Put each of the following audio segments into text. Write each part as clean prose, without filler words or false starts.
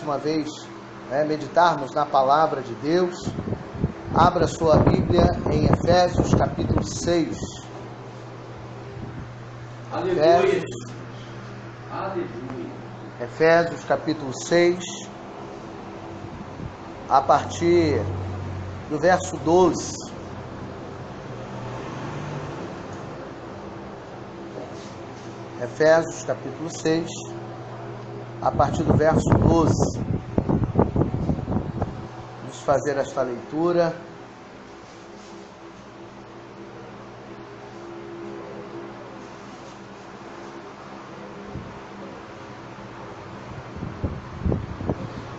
uma vez, meditarmos na palavra de Deus. Abra sua Bíblia em Efésios capítulo 6. Aleluia. Efésios capítulo 6, a partir do verso 12. Efésios capítulo 6, a partir do verso 12. Vamos fazer esta leitura.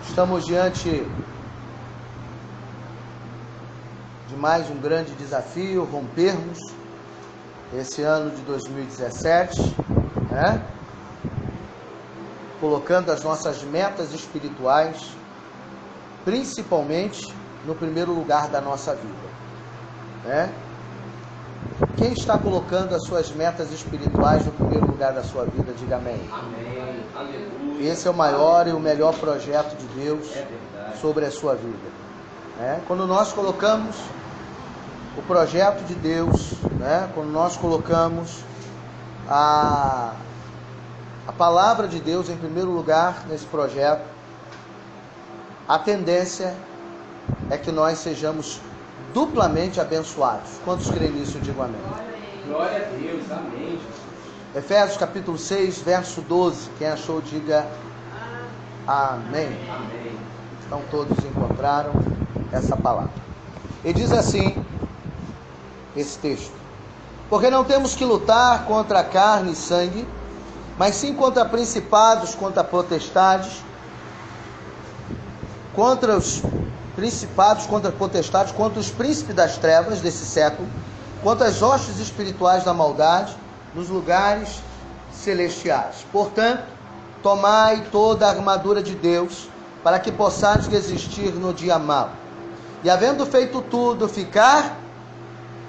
Estamos diante de mais um grande desafio, rompermos esse ano de 2017, colocando as nossas metas espirituais, principalmente no primeiro lugar da nossa vida. Quem está colocando as suas metas espirituais no primeiro lugar da sua vida, diga amém. Amém. Aleluia. Esse é o maior e o melhor projeto de Deus sobre a sua vida. Quando nós colocamos o projeto de Deus, quando nós colocamos a palavra de Deus em primeiro lugar nesse projeto, a tendência é que nós sejamos duplamente abençoados. Quantos creem nisso, digam amém. Glória a Deus, amém. Efésios capítulo 6, verso 12. Quem achou, diga amém. Amém. Então todos encontraram essa palavra. E diz assim, esse texto: porque não temos que lutar contra carne e sangue, mas sim contra principados, contra potestades, contra os principados, contra potestades, contra os príncipes das trevas desse século, contra as hostes espirituais da maldade nos lugares celestiais. Portanto, tomai toda a armadura de Deus, para que possais resistir no dia mau. E havendo feito tudo, ficar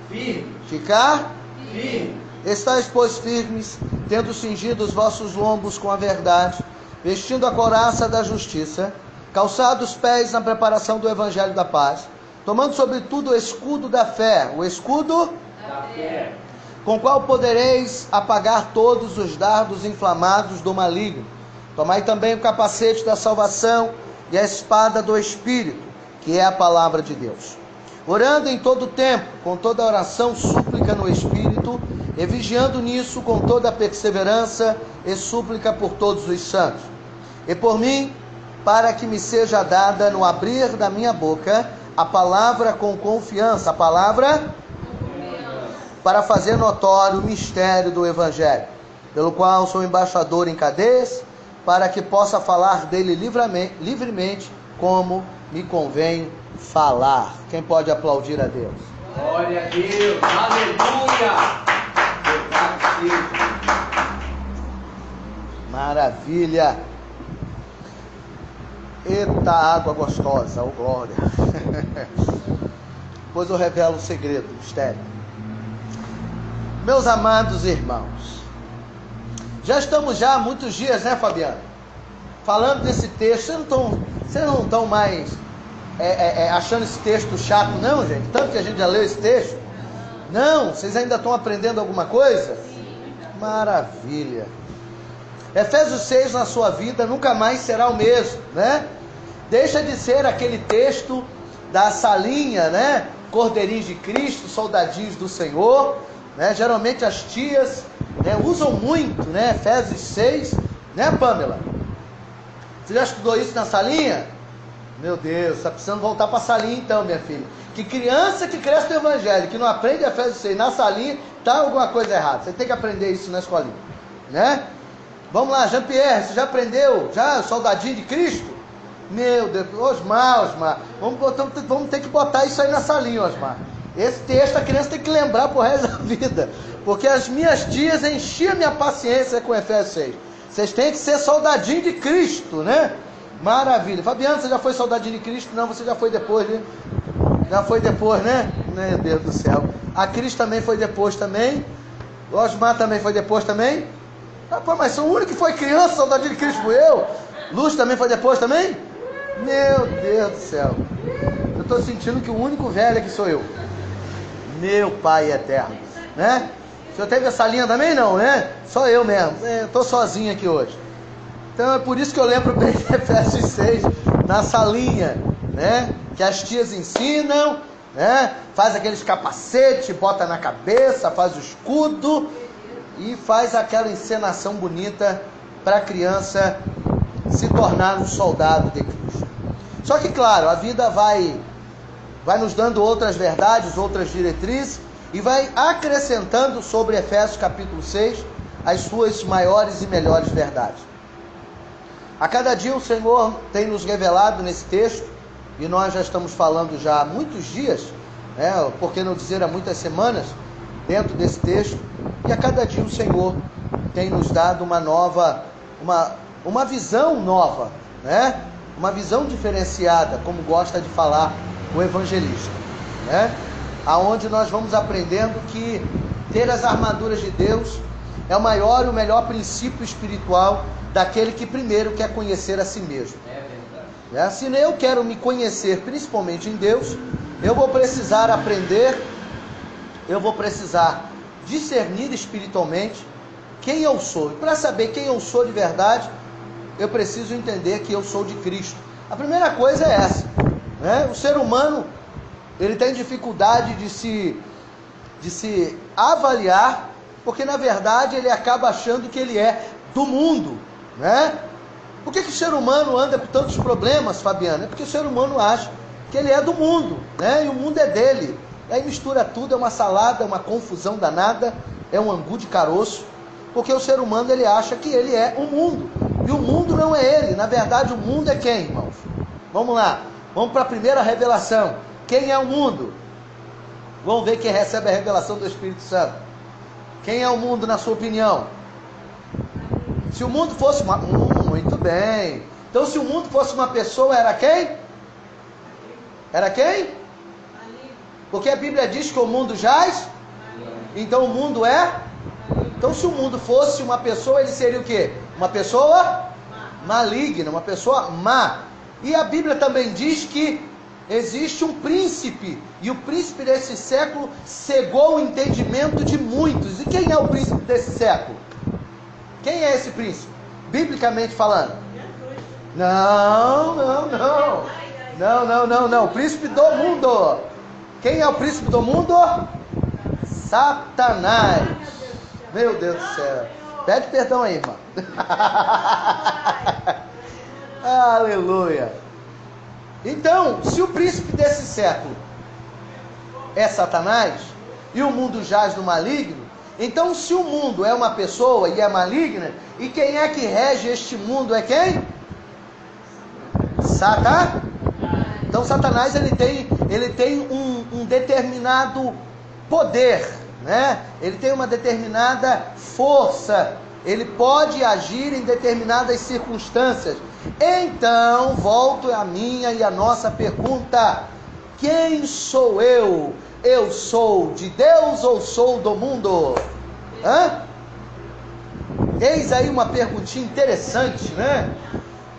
firme. Estais, pois, firmes, tendo cingido os vossos lombos com a verdade, vestindo a couraça da justiça, calçados os pés na preparação do evangelho da paz, tomando sobretudo o escudo da fé, o escudo Da fé. com o qual podereis apagar todos os dardos inflamados do maligno. Tomai também o capacete da salvação e a espada do Espírito, que é a palavra de Deus. Orando em todo tempo, com toda oração, súplica no Espírito, e vigiando nisso com toda perseverança e súplica por todos os santos. E por mim, para que me seja dada no abrir da minha boca a palavra com confiança, a palavra para fazer notório o mistério do Evangelho, pelo qual sou embaixador em cadeias, para que possa falar dele livremente, como me convém falar. Quem pode aplaudir a Deus? Glória a Deus. Aleluia. Maravilha. Eita água gostosa, oh glória. Pois eu revelo o segredo, o mistério. Meus amados irmãos, já estamos há muitos dias, Fabiano? Falando desse texto. Vocês não estão mais achando esse texto chato, não, gente? Tanto que a gente já leu esse texto. Não? Vocês ainda estão aprendendo alguma coisa? Maravilha. Efésios 6 na sua vida nunca mais será o mesmo, Deixa de ser aquele texto da salinha, Cordeirinhos de Cristo, soldadinhos do Senhor, Geralmente as tias, usam muito, Efésios 6, Pamela? Você já estudou isso na salinha? Meu Deus, está precisando voltar para a salinha então, minha filha. Que criança que cresce no Evangelho, que não aprende Efésios 6 na salinha, está alguma coisa errada. Você tem que aprender isso na escolinha, Vamos lá, Jean-Pierre, você já aprendeu? Já, soldadinho de Cristo? Meu Deus, Osmar, vamos ter que botar isso aí na salinha, Osmar. Esse texto a criança tem que lembrar pro resto da vida, porque as minhas tias enchiam minha paciência com Efésios 6. Vocês têm que ser soldadinho de Cristo, Maravilha. Fabiano, você já foi soldadinho de Cristo? Não, você já foi depois, Já foi depois, Meu Deus do céu. A Cris também foi depois também. O Osmar também foi depois também. Rapaz, mas sou o único que foi criança, soldadinho de Cristo fui eu. Luz também foi depois também? Meu Deus do céu. Eu estou sentindo que o único velho aqui sou eu. Meu Pai eterno, né? O senhor teve essa linha também? Não, né? Só eu mesmo. Eu estou sozinho aqui hoje. Então é por isso que eu lembro bem de Efésios 6, na salinha, né? Que as tias ensinam, né? Faz aqueles capacetes, bota na cabeça, faz o escudo e faz aquela encenação bonita para a criança se tornar um soldado de Cristo. Só que, claro, a vida vai nos dando outras verdades, outras diretrizes, e vai acrescentando sobre Efésios capítulo 6 as suas maiores e melhores verdades. A cada dia o Senhor tem nos revelado nesse texto, e nós já estamos falando já há muitos dias, né, por que não dizer há muitas semanas, dentro desse texto, e a cada dia o Senhor tem nos dado uma visão nova, né? Uma visão diferenciada, como gosta de falar o evangelista, né? Aonde nós vamos aprendendo que ter as armaduras de Deus é o maior e o melhor princípio espiritual daquele que primeiro quer conhecer a si mesmo. É verdade. Se eu quero me conhecer principalmente em Deus, eu vou precisar aprender, eu vou precisar discernir espiritualmente quem eu sou. E para saber quem eu sou de verdade, eu preciso entender que eu sou de Cristo. A primeira coisa é essa, né? O ser humano, ele tem dificuldade de se avaliar, porque na verdade ele acaba achando que ele é do mundo, né? Por que o ser humano anda por tantos problemas, Fabiana? É porque o ser humano acha que ele é do mundo, né? E o mundo é dele. E aí mistura tudo, é uma salada, é uma confusão danada, é um angu de caroço, porque o ser humano ele acha que ele é o mundo. E o mundo não é ele. Na verdade, o mundo é quem, irmãos? Vamos lá. Vamos para a primeira revelação. Quem é o mundo? Vamos ver quem recebe a revelação do Espírito Santo. Quem é o mundo, na sua opinião? Se o mundo fosse uma... muito bem. Então, se o mundo fosse uma pessoa, era quem? Era quem? Porque a Bíblia diz que o mundo jaz. Então, o mundo é... Então, se o mundo fosse uma pessoa, ele seria o quê? Uma pessoa maligna, uma pessoa má. E a Bíblia também diz que existe um príncipe, e o príncipe desse século cegou o entendimento de muitos. E quem é o príncipe desse século? Quem é esse príncipe? Biblicamente falando. Não. O príncipe do mundo. Quem é o príncipe do mundo? Satanás. Meu Deus do céu. Pede perdão aí, irmão. Aleluia. Então, se o príncipe desse século é Satanás, e o mundo jaz no maligno, então se o mundo é uma pessoa e é maligna, e quem é que rege este mundo é quem? Satanás. Então Satanás ele tem um determinado poder, né? Ele tem uma determinada força, ele pode agir em determinadas circunstâncias. Então, volto a minha e a nossa pergunta: quem sou eu? Eu sou de Deus ou sou do mundo? Eis aí uma perguntinha interessante, né?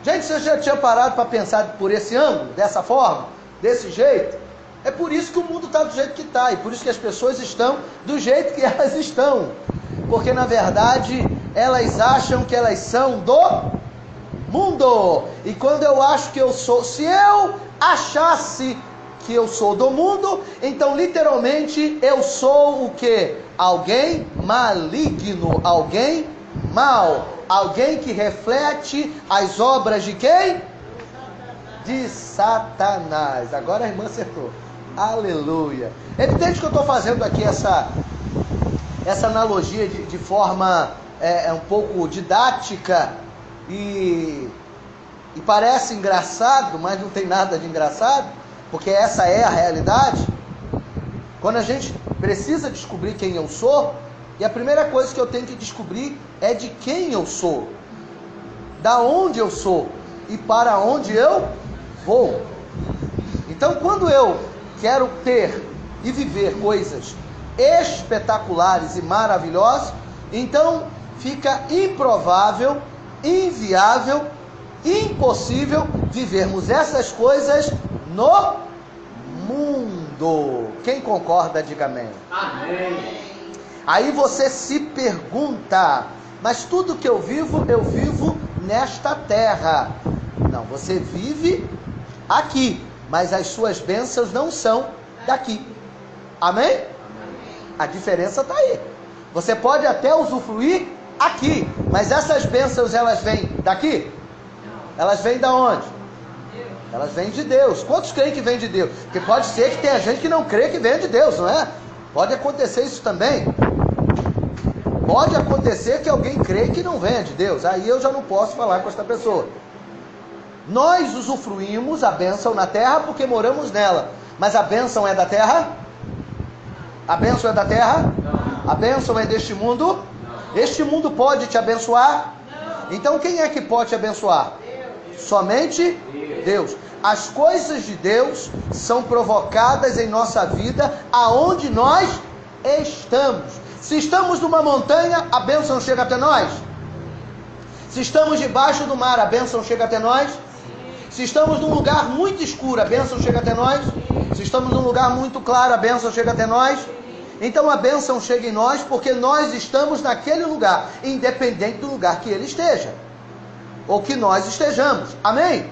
Gente, você já tinha parado para pensar por esse ângulo, dessa forma, desse jeito? É por isso que o mundo está do jeito que está, e por isso que as pessoas estão do jeito que elas estão. Porque na verdade, elas acham que elas são do mundo. E quando eu acho que eu sou, se eu achasse que eu sou do mundo, então literalmente eu sou o quê? Alguém maligno, alguém mau, alguém que reflete as obras de quem? De Satanás. Agora a irmã acertou. Aleluia. É evidente que eu estou fazendo aqui essa analogia de forma um pouco didática e parece engraçado, mas não tem nada de engraçado, porque essa é a realidade. Quando a gente precisa descobrir quem eu sou, e a primeira coisa que eu tenho que descobrir é de quem eu sou, da onde eu sou e para onde eu vou. Então, quando eu quero ter e viver coisas espetaculares e maravilhosas, então fica improvável, inviável impossível vivermos essas coisas no mundo. Quem concorda, diga amém. Amém. Aí você se pergunta, mas tudo que eu vivo nesta terra. Não, você vive aqui, mas as suas bênçãos não são daqui. Amém? A diferença está aí. Você pode até usufruir aqui, mas essas bênçãos, elas vêm daqui? Elas vêm da onde? Elas vêm de Deus. Quantos creem que vem de Deus? Porque pode ser que tenha gente que não crê que vem de Deus, não é? Pode acontecer isso também. Pode acontecer que alguém crê que não venha de Deus. Aí eu já não posso falar com esta pessoa. Nós usufruímos a bênção na terra porque moramos nela. Mas a bênção é da terra? A bênção é da terra? A bênção é deste mundo? Este mundo pode te abençoar? Então quem é que pode te abençoar? Somente Deus. As coisas de Deus são provocadas em nossa vida aonde nós estamos. Se estamos numa montanha, a bênção chega até nós. Se estamos debaixo do mar, a bênção chega até nós. Se estamos num lugar muito escuro, a bênção chega até nós. Se estamos num lugar muito claro, a bênção chega até nós. Então a bênção chega em nós porque nós estamos naquele lugar, independente do lugar que ele esteja, ou que nós estejamos. Amém?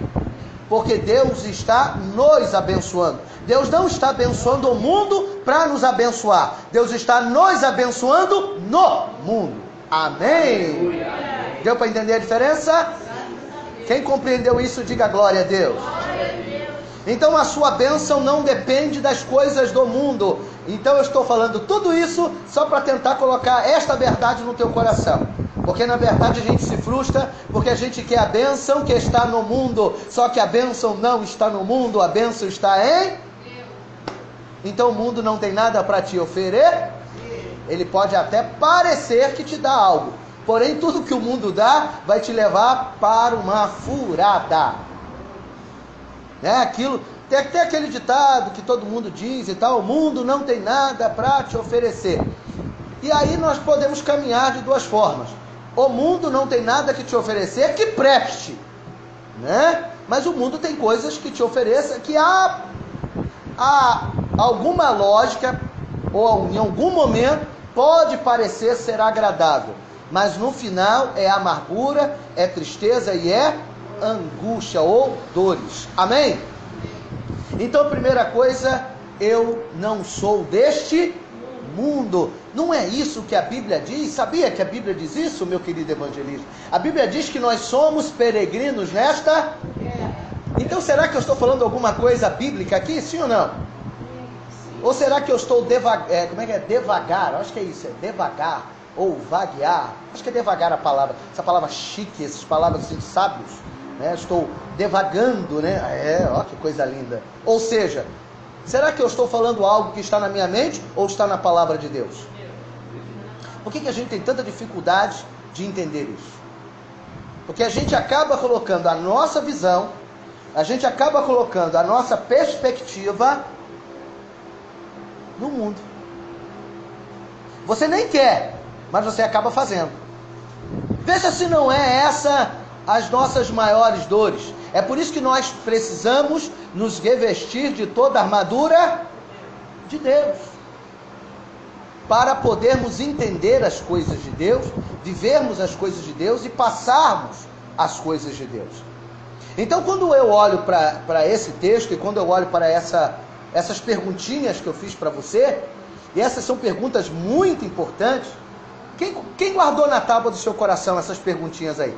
Porque Deus está nos abençoando. Deus não está abençoando o mundo para nos abençoar. Deus está nos abençoando no mundo. Amém? Deu para entender a diferença? Quem compreendeu isso, diga glória a Deus. Então a sua bênção não depende das coisas do mundo. Então eu estou falando tudo isso só para tentar colocar esta verdade no teu coração. Porque na verdade a gente se frustra, porque a gente quer a bênção que está no mundo. Só que a bênção não está no mundo, a bênção está em... Então o mundo não tem nada para te oferecer. Ele pode até parecer que te dá algo. Porém tudo que o mundo dá vai te levar para uma furada. Aquilo, tem até aquele ditado que todo mundo diz e tal, o mundo não tem nada para te oferecer. E aí nós podemos caminhar de duas formas. O mundo não tem nada que te oferecer que preste, né? Mas o mundo tem coisas que te ofereça que há alguma lógica, ou em algum momento pode parecer ser agradável, mas no final é amargura, é tristeza e é angústia ou dores. Amém? Então a primeira coisa, eu não sou deste mundo. Não é isso que a Bíblia diz? Sabia que a Bíblia diz isso, meu querido evangelista? A Bíblia diz que nós somos peregrinos nesta... Então será que eu estou falando alguma coisa bíblica aqui? Sim ou não? Ou será que eu estou devagar? Acho que é isso, é devagar ou vaguear. Acho que é devagar a palavra. Essa palavra chique, essas palavras assim, sábios. Estou devagando, né? Ó, que coisa linda. Ou seja, será que eu estou falando algo que está na minha mente ou está na palavra de Deus? Por que a gente tem tanta dificuldade de entender isso? Porque a gente acaba colocando a nossa visão, a gente acaba colocando a nossa perspectiva no mundo. Você nem quer, mas você acaba fazendo. Veja se não é essa as nossas maiores dores. É por isso que nós precisamos nos revestir de toda a armadura de Deus, para podermos entender as coisas de Deus, vivermos as coisas de Deus e passarmos as coisas de Deus. Então quando eu olho para esse texto e quando eu olho para essas perguntinhas que eu fiz para você, e essas são perguntas muito importantes, quem guardou na tábua do seu coração essas perguntinhas aí?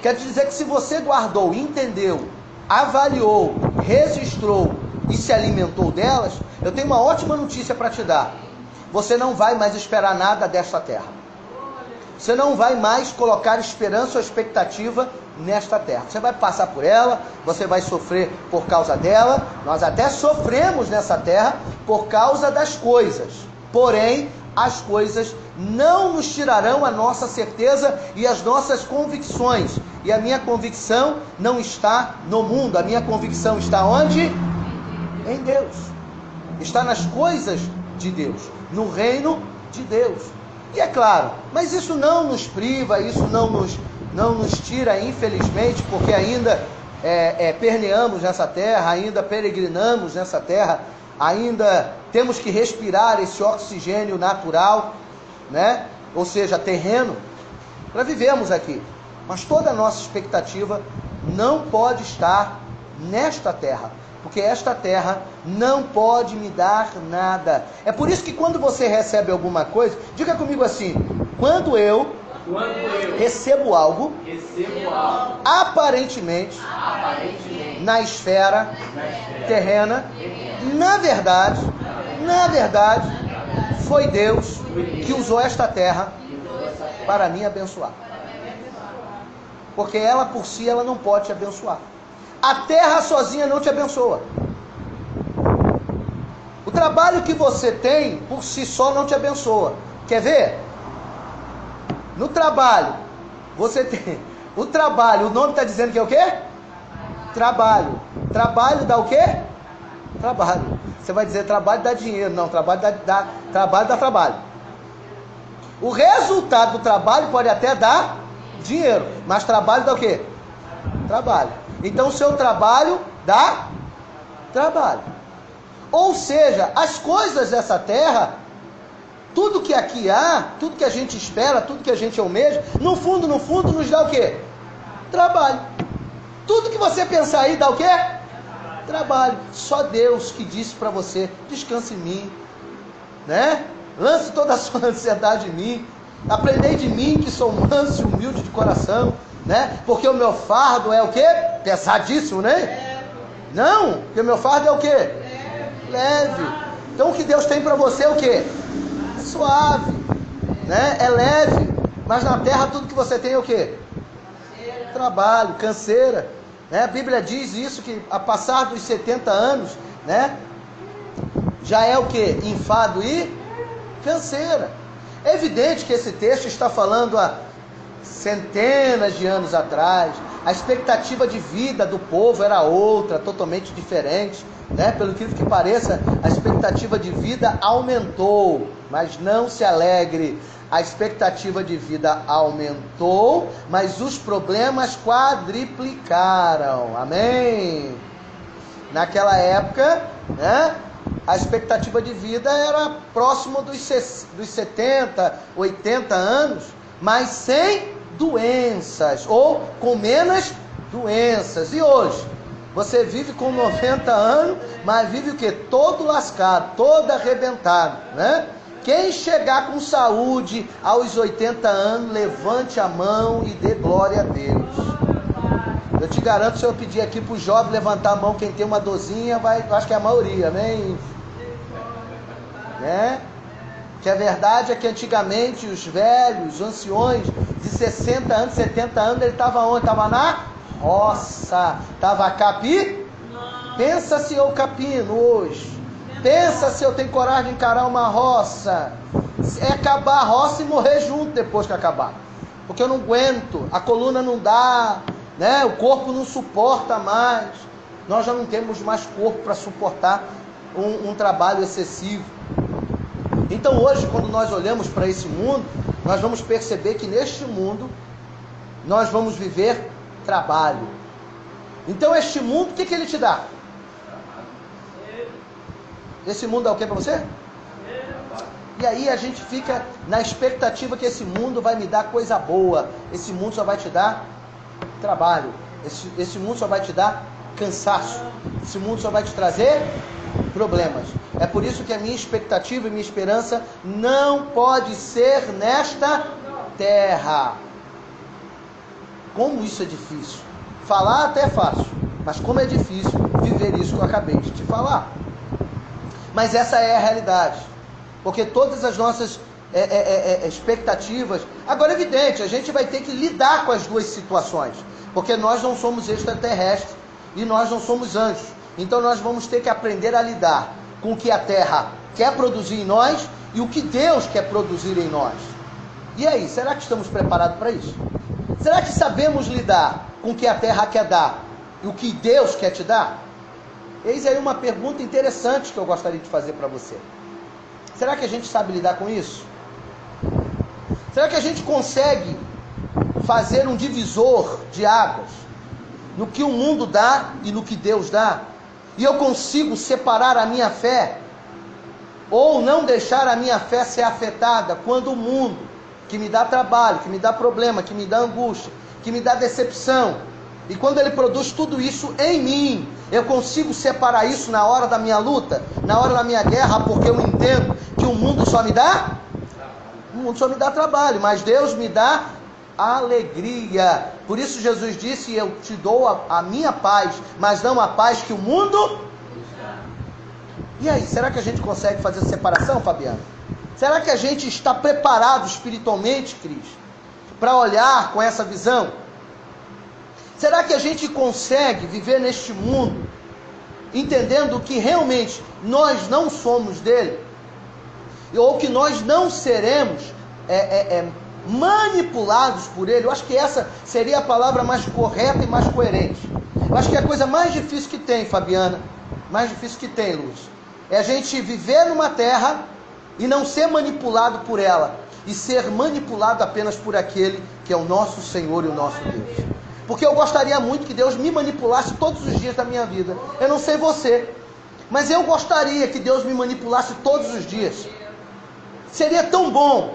Quer dizer que se você guardou, entendeu, avaliou, registrou e se alimentou delas, eu tenho uma ótima notícia para te dar. Você não vai mais esperar nada desta terra. Você não vai mais colocar esperança ou expectativa nesta terra. Você vai passar por ela, você vai sofrer por causa dela. Nós até sofremos nessa terra por causa das coisas. Porém, as coisas não nos tirarão a nossa certeza e as nossas convicções. E a minha convicção não está no mundo. A minha convicção está onde? Em Deus. Está nas coisas de Deus, no reino de Deus. E é claro, mas isso não nos priva, isso não não nos tira, infelizmente, porque ainda perneamos nessa terra, ainda peregrinamos nessa terra, ainda temos que respirar esse oxigênio natural, né? Ou seja, terreno, para vivermos aqui. Mas toda a nossa expectativa não pode estar nesta terra, porque esta terra não pode me dar nada. É por isso que quando você recebe alguma coisa, diga comigo assim: quando eu recebo algo aparentemente na esfera terrena, na verdade, foi Deus que usou esta terra para me abençoar. Porque ela por si, ela não pode te abençoar. A terra sozinha não te abençoa. O trabalho que você tem por si só não te abençoa. Quer ver? No trabalho, você tem o trabalho, o nome está dizendo que é o quê? Trabalho. Trabalho dá o quê? Trabalho. Você vai dizer trabalho dá dinheiro. Não, trabalho dá trabalho. O resultado do trabalho pode até dar dinheiro, mas trabalho dá o quê? Trabalho. Então o seu trabalho dá trabalho. Ou seja, as coisas dessa terra, tudo que aqui há, tudo que a gente espera, tudo que a gente almeja, no fundo, nos dá o quê? Trabalho. Tudo que você pensar aí dá o quê? Trabalho. Só Deus que disse para você: descanse em mim, né? Lance toda a sua ansiedade em mim. Aprendei de mim, que sou manso e humilde de coração, né? Porque o meu fardo é o quê? Pesadíssimo, né? Não, porque o meu fardo é o quê? Leve. Então o que Deus tem para você é o quê? É suave, né? É leve. Mas na terra tudo que você tem é o quê? Trabalho, canseira, né? A Bíblia diz isso, que a passar dos 70 anos, né? Já é o quê? Enfado e canseira. É evidente que esse texto está falando há centenas de anos atrás. A expectativa de vida do povo era outra, totalmente diferente, né? Pelo incrível que pareça, a expectativa de vida aumentou, mas não se alegre. A expectativa de vida aumentou, mas os problemas quadriplicaram. Amém? Naquela época, né? A expectativa de vida era próximo dos 70, 80 anos, mas sem doenças, ou com menos doenças. E hoje, você vive com 90 anos, mas vive o quê? Todo lascado, todo arrebentado, né? Quem chegar com saúde aos 80 anos, levante a mão e dê glória a Deus. Eu te garanto, se eu pedir aqui para o jovem levantar a mão, quem tem uma dorzinha, eu acho que é a maioria, amém? Né? Que a verdade é que antigamente os velhos, os anciões de 60 anos, 70 anos, ele estava onde? Estava na roça, estava capi. Pensa se eu capino hoje. Pensa se eu tenho coragem de encarar uma roça. É acabar a roça e morrer junto depois que acabar. Porque eu não aguento, a coluna não dá, né? O corpo não suporta mais. Nós já não temos mais corpo para suportar um trabalho excessivo. Então hoje, quando nós olhamos para esse mundo, nós vamos perceber que neste mundo nós vamos viver trabalho. Então este mundo, o que ele te dá? Esse mundo é o que para você? E aí a gente fica na expectativa que esse mundo vai me dar coisa boa. Esse mundo só vai te dar trabalho. Esse mundo só vai te dar cansaço. Esse mundo só vai te trazer problemas. É por isso que a minha expectativa e minha esperança não pode ser nesta terra. Como isso é difícil. Falar até é fácil, mas como é difícil viver isso que eu acabei de te falar. Mas essa é a realidade. Porque todas as nossas expectativas... Agora é evidente, a gente vai ter que lidar com as duas situações. Porque nós não somos extraterrestres e nós não somos anjos. Então nós vamos ter que aprender a lidar com o que a terra quer produzir em nós e o que Deus quer produzir em nós. E aí, será que estamos preparados para isso? Será que sabemos lidar com o que a terra quer dar e o que Deus quer te dar? Eis aí uma pergunta interessante que eu gostaria de fazer para você. Será que a gente sabe lidar com isso? Será que a gente consegue fazer um divisor de águas no que o mundo dá e no que Deus dá. E eu consigo separar a minha fé, ou não deixar a minha fé ser afetada quando o mundo, que me dá trabalho, que me dá problema, que me dá angústia, que me dá decepção, e quando ele produz tudo isso em mim, eu consigo separar isso na hora da minha luta, na hora da minha guerra, porque eu entendo que o mundo só me dá trabalho, mas Deus me dá alegria. Por isso Jesus disse: eu te dou a minha paz, mas não a paz que o mundo. E aí, será que a gente consegue fazer essa separação, Fabiano? Será que a gente está preparado espiritualmente, Cris, para olhar com essa visão? Será que a gente consegue viver neste mundo entendendo que realmente nós não somos dele? Ou que nós não seremos manipulados por ele? Eu acho que essa seria a palavra mais correta e mais coerente. Eu acho que é a coisa mais difícil que tem, Fabiana, mais difícil que tem, Luz, é a gente viver numa terra e não ser manipulado por ela, e ser manipulado apenas por aquele que é o nosso Senhor e o nosso Deus. Porque eu gostaria muito que Deus me manipulasse todos os dias da minha vida. Eu não sei você, mas eu gostaria que Deus me manipulasse todos os dias. Seria tão bom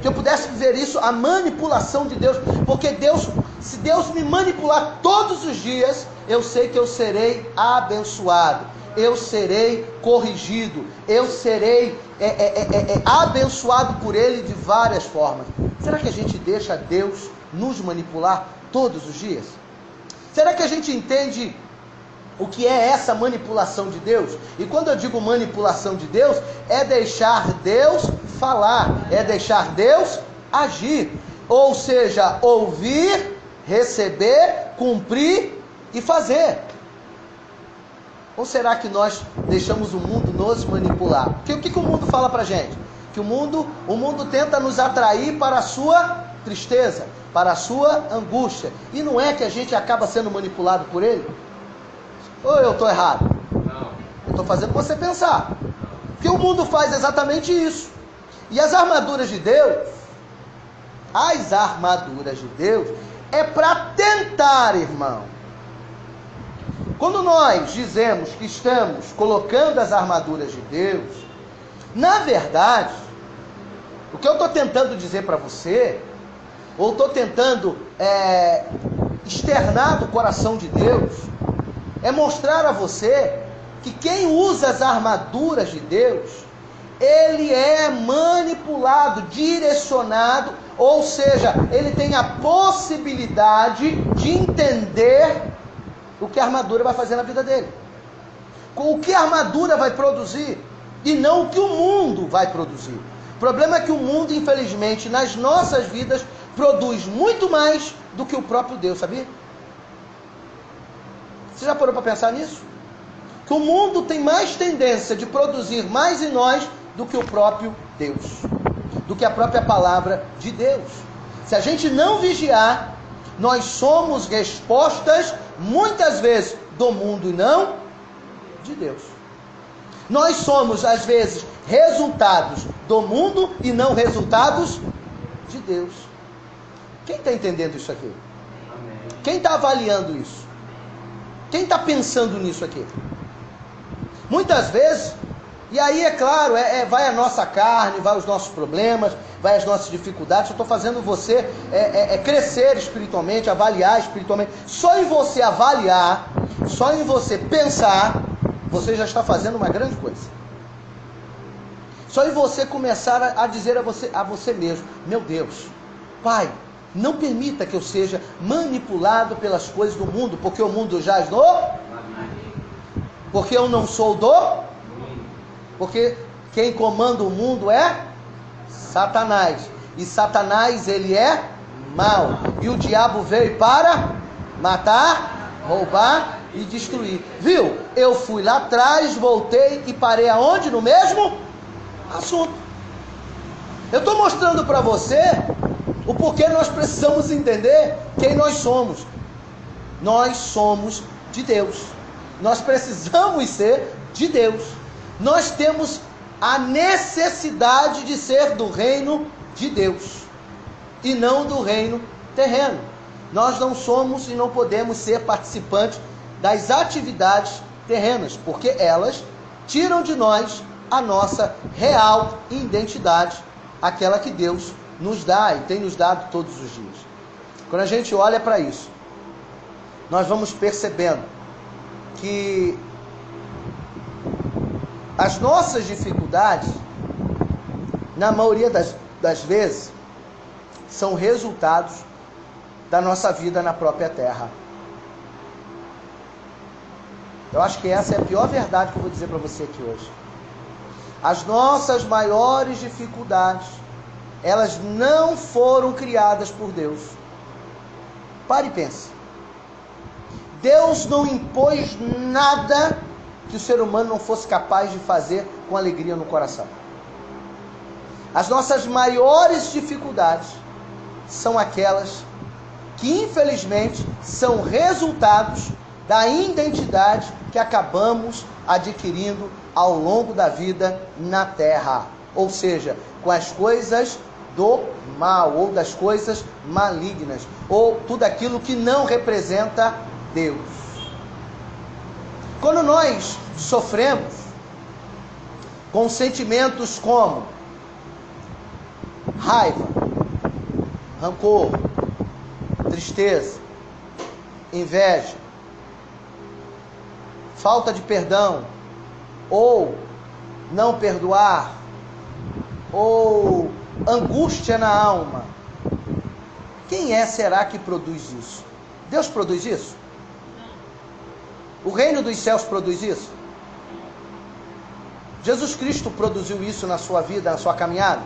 que eu pudesse viver isso, a manipulação de Deus, porque Deus, se Deus me manipular todos os dias, eu sei que eu serei abençoado, eu serei corrigido, eu serei abençoado por Ele de várias formas. Será que a gente deixa Deus nos manipular todos os dias? Será que a gente entende o que é essa manipulação de Deus? E quando eu digo manipulação de Deus, é deixar Deus falar, é deixar Deus agir. Ou seja, ouvir, receber, cumprir e fazer. Ou será que nós deixamos o mundo nos manipular? Porque o que o mundo fala pra gente? Que o mundo tenta nos atrair para a sua tristeza, para a sua angústia. E não é que a gente acaba sendo manipulado por ele? Ou eu estou errado? Não. Eu estou fazendo você pensar. Porque o mundo faz exatamente isso. E as armaduras de Deus, é para tentar, irmão. Quando nós dizemos que estamos colocando as armaduras de Deus, na verdade, o que eu estou tentando dizer para você, ou estou tentando externar do coração de Deus, é mostrar a você que quem usa as armaduras de Deus, ele é manipulado, direcionado, ou seja, ele tem a possibilidade de entender o que a armadura vai fazer na vida dele, o que a armadura vai produzir, e não o que o mundo vai produzir. O problema é que o mundo, infelizmente, nas nossas vidas, produz muito mais do que o próprio Deus, sabia? Você já parou para pensar nisso? Que o mundo tem mais tendência de produzir mais em nós do que o próprio Deus, do que a própria palavra de Deus. Se a gente não vigiar, nós somos respostas, muitas vezes, do mundo e não de Deus. Nós somos, às vezes, resultados do mundo e não resultados de Deus. Quem está entendendo isso aqui? Amém. Quem está avaliando isso? Quem está pensando nisso aqui? Muitas vezes, e aí é claro, vai a nossa carne, vai os nossos problemas, vai as nossas dificuldades. Eu estou fazendo você crescer espiritualmente, avaliar espiritualmente. Só em você avaliar, só em você pensar, você já está fazendo uma grande coisa. Só em você começar a dizer a você mesmo: meu Deus, Pai, não permita que eu seja manipulado pelas coisas do mundo, porque o mundo jaz no... Porque eu não sou do... Porque quem comanda o mundo é Satanás. E Satanás, ele é mau. E o diabo veio para matar, roubar e destruir. Viu? Eu fui lá atrás, voltei e parei aonde? No mesmo assunto. Eu estou mostrando para você o porquê nós precisamos entender quem nós somos. Nós somos de Deus. Nós precisamos ser de Deus. Nós temos a necessidade de ser do reino de Deus e não do reino terreno. Nós não somos e não podemos ser participantes das atividades terrenas, porque elas tiram de nós a nossa real identidade, aquela que Deus nos dá e tem nos dado todos os dias. Quando a gente olha para isso, nós vamos percebendo que as nossas dificuldades, na maioria das vezes, são resultados da nossa vida na própria terra. Eu acho que essa é a pior verdade que eu vou dizer para você aqui hoje. As nossas maiores dificuldades, elas não foram criadas por Deus. Pare e pense. Deus não impôs nada que o ser humano não fosse capaz de fazer com alegria no coração. As nossas maiores dificuldades são aquelas que, infelizmente, são resultados da identidade que acabamos adquirindo ao longo da vida na terra. Ou seja, com as coisas do mal, ou das coisas malignas, ou tudo aquilo que não representa Deus. Quando nós sofremos com sentimentos como raiva, rancor, tristeza, inveja, falta de perdão, ou não perdoar, ou angústia na alma, quem será que produz isso? Deus produz isso? O reino dos céus produz isso? Jesus Cristo produziu isso na sua vida, na sua caminhada?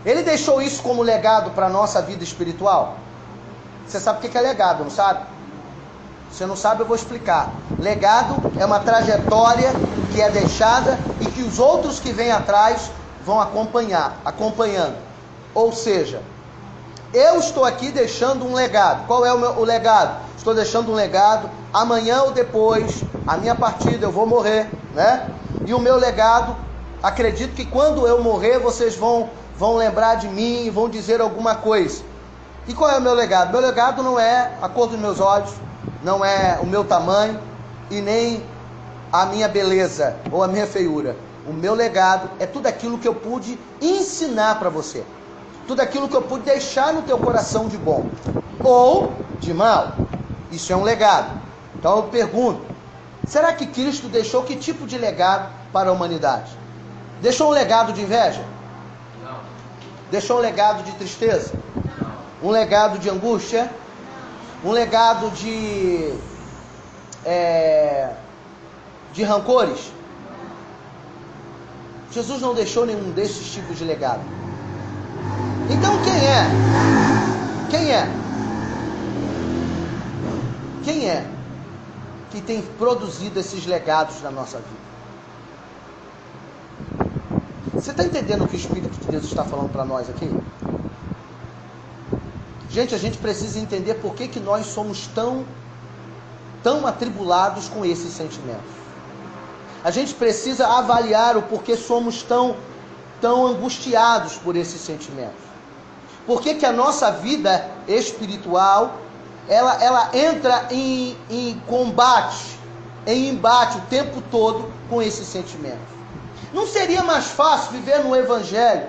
Ele deixou isso como legado para a nossa vida espiritual? Você sabe o que é legado, não sabe? Se não sabe, eu vou explicar. Legado é uma trajetória que é deixada e que os outros que vêm atrás vão acompanhando. Ou seja, eu estou aqui deixando um legado. Qual é o legado? Estou deixando um legado. Amanhã ou depois, a minha partida, eu vou morrer, né? E o meu legado, acredito que quando eu morrer, vocês vão lembrar de mim e vão dizer alguma coisa. E qual é o meu legado? Meu legado não é a cor dos meus olhos, não é o meu tamanho e nem a minha beleza ou a minha feiura. O meu legado é tudo aquilo que eu pude ensinar para você. Tudo aquilo que eu pude deixar no teu coração de bom ou de mal. Isso é um legado. Então eu pergunto, será que Cristo deixou que tipo de legado para a humanidade? Deixou um legado de inveja? Não. Deixou um legado de tristeza? Um legado de angústia? Um legado de rancores? Jesus não deixou nenhum desses tipos de legado. Então quem é? Quem é que tem produzido esses legados na nossa vida? Você está entendendo o que o Espírito de Deus está falando para nós aqui? Gente, a gente precisa entender por que nós somos tão atribulados com esses sentimentos. A gente precisa avaliar o porquê somos tão angustiados por esses sentimentos. Por que a nossa vida espiritual ela entra em combate, em embate o tempo todo com esses sentimentos? Não seria mais fácil viver no Evangelho?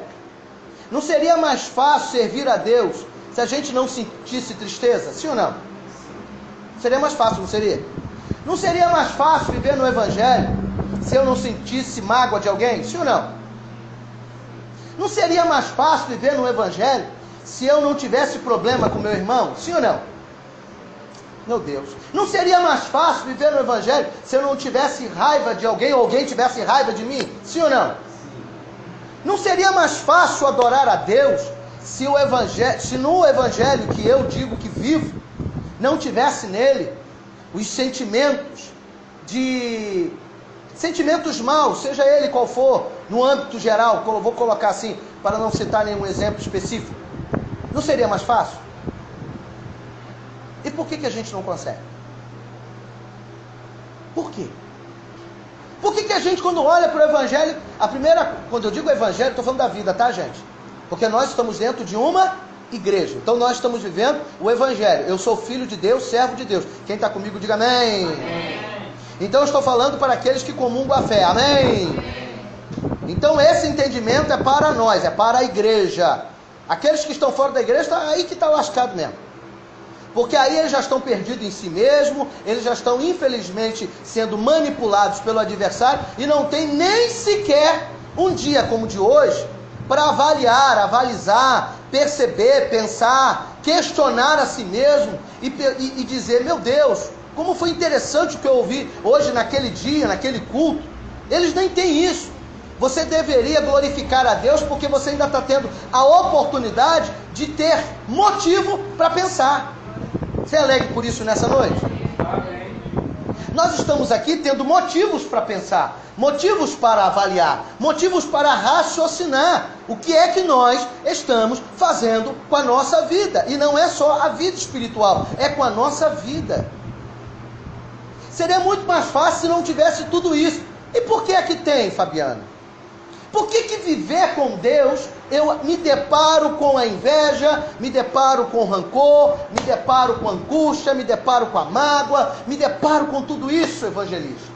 Não seria mais fácil servir a Deus se a gente não sentisse tristeza? Sim ou não? Seria mais fácil, não seria? Não seria mais fácil viver no Evangelho se eu não sentisse mágoa de alguém? Sim ou não? Não seria mais fácil viver no Evangelho se eu não tivesse problema com meu irmão? Sim ou não? Meu Deus. Não seria mais fácil viver no Evangelho se eu não tivesse raiva de alguém ou alguém tivesse raiva de mim? Sim ou não? Não seria mais fácil adorar a Deus se no Evangelho que eu digo que vivo, não tivesse nele os sentimentos maus, seja ele qual for, no âmbito geral, vou colocar assim, para não citar nenhum exemplo específico. Não seria mais fácil? E por que a gente não consegue? Por quê? Por que a gente, quando olha para o Evangelho, quando eu digo Evangelho, estou falando da vida, tá, gente? Porque nós estamos dentro de uma igreja. Então nós estamos vivendo o Evangelho. Eu sou filho de Deus, servo de Deus. Quem está comigo, diga amém. Então eu estou falando para aqueles que comungam a fé. Amém. Então esse entendimento é para nós, é para a igreja. Aqueles que estão fora da igreja, aí que está lascado mesmo. Porque aí eles já estão perdidos em si mesmos, eles já estão infelizmente sendo manipulados pelo adversário e não tem nem sequer um dia como o de hoje para avaliar, avalizar, perceber, pensar, questionar a si mesmo e dizer, meu Deus, como foi interessante o que eu ouvi hoje naquele dia, naquele culto. Eles nem têm isso. Você deveria glorificar a Deus porque você ainda está tendo a oportunidade de ter motivo para pensar. Você é alegre por isso nessa noite? Nós estamos aqui tendo motivos para pensar, motivos para avaliar, motivos para raciocinar o que é que nós estamos fazendo com a nossa vida. E não é só a vida espiritual, é com a nossa vida. Seria muito mais fácil se não tivesse tudo isso. E por que é que tem, Fabiano? Por que viver com Deus, eu me deparo com a inveja, me deparo com o rancor, me deparo com a angústia, me deparo com a mágoa, me deparo com tudo isso, evangelista?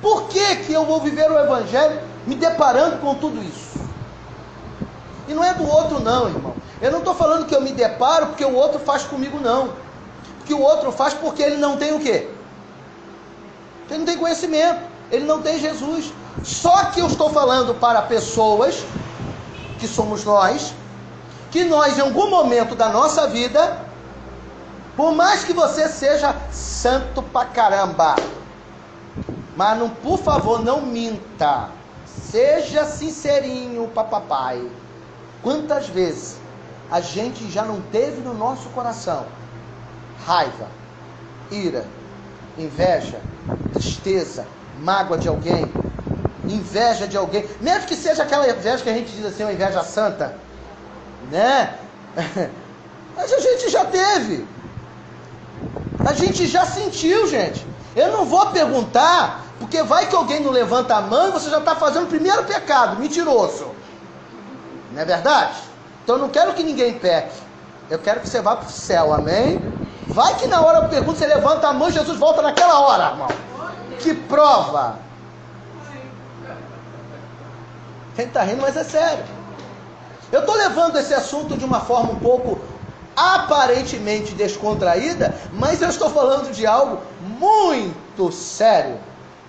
Por que eu vou viver o evangelho me deparando com tudo isso? E não é do outro não, irmão. Eu não estou falando que eu me deparo porque o outro faz comigo, não. Porque o outro faz porque ele não tem o quê? Ele não tem conhecimento, ele não tem Jesus. Só que eu estou falando para pessoas, que somos nós, que nós em algum momento da nossa vida, por mais que você seja santo pra caramba, mas não, por favor, não minta, seja sincerinho pra papai. Quantas vezes a gente já não teve no nosso coração raiva, ira, inveja, tristeza, mágoa de alguém, inveja de alguém, mesmo que seja aquela inveja que a gente diz assim, uma inveja santa, né? Mas a gente já teve, a gente já sentiu, gente. Eu não vou perguntar, porque vai que alguém não levanta a mão e você já está fazendo o primeiro pecado, mentiroso, não é verdade? Então eu não quero que ninguém peque, eu quero que você vá para o céu, amém? Vai que na hora eu pergunto, você levanta a mão e Jesus volta naquela hora, irmão. Que prova! Quem está rindo, mas é sério. Eu estou levando esse assunto de uma forma um pouco aparentemente descontraída, mas eu estou falando de algo muito sério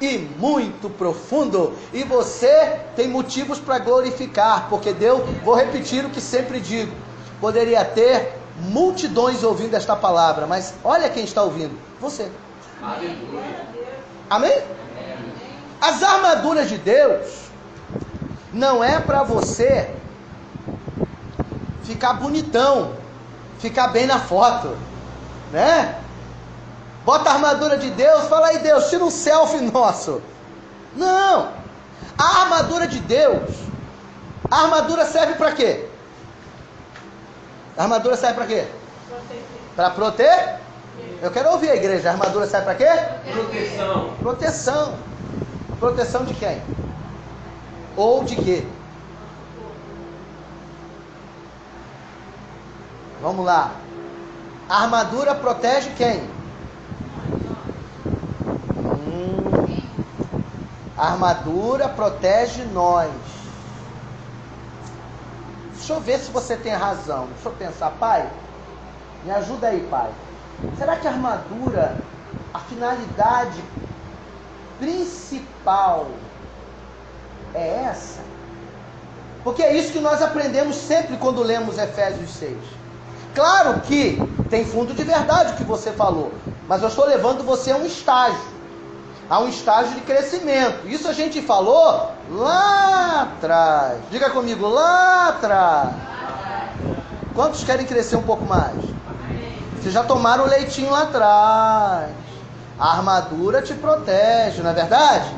e muito profundo. E você tem motivos para glorificar, porque Deus, vou repetir o que sempre digo, poderia ter multidões ouvindo esta palavra, mas olha quem está ouvindo, você. Aleluia. Amém? As armaduras de Deus não é para você ficar bonitão, ficar bem na foto, né? Bota a armadura de Deus, fala aí Deus, tira um selfie nosso. Não, a armadura de Deus, a armadura serve para quê? A armadura serve para quê? Para proteger? Eu quero ouvir a igreja, a armadura serve para quê? Proteção. Proteção. Proteção de quem? Ou de quê? Vamos lá. A armadura protege quem? A armadura protege nós. Deixa eu ver se você tem razão. Deixa eu pensar, pai. Me ajuda aí, pai. Será que a armadura, a finalidade principal é essa? Porque é isso que nós aprendemos sempre quando lemos Efésios 6. Claro que tem fundo de verdade o que você falou, mas eu estou levando você a um estágio de crescimento. Isso a gente falou lá atrás. Diga comigo, lá atrás. Quantos querem crescer um pouco mais? Vocês já tomaram o leitinho lá atrás. A armadura te protege, não é verdade?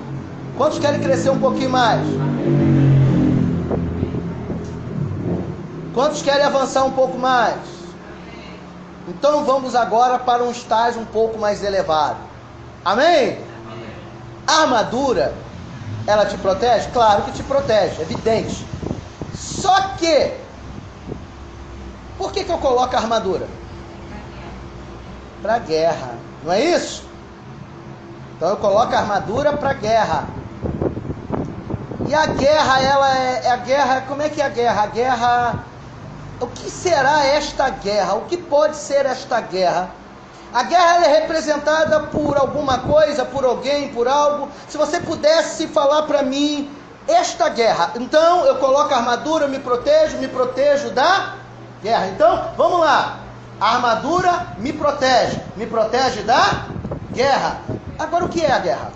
Quantos querem crescer um pouquinho mais? Quantos querem avançar um pouco mais? Então vamos agora para um estágio um pouco mais elevado. Amém? A armadura, ela te protege? Claro que te protege, evidente. Só que Por que eu coloco a armadura? Para guerra, não é isso? Então eu coloco a armadura para guerra. E a guerra, ela é a guerra, como é que é a guerra? A guerra, o que será esta guerra? O que pode ser esta guerra? A guerra ela é representada por alguma coisa, por alguém, por algo. Se você pudesse falar para mim, esta guerra, então eu coloco a armadura, me protejo da guerra. Então, vamos lá. A armadura me protege da guerra. Agora, o que é a guerra?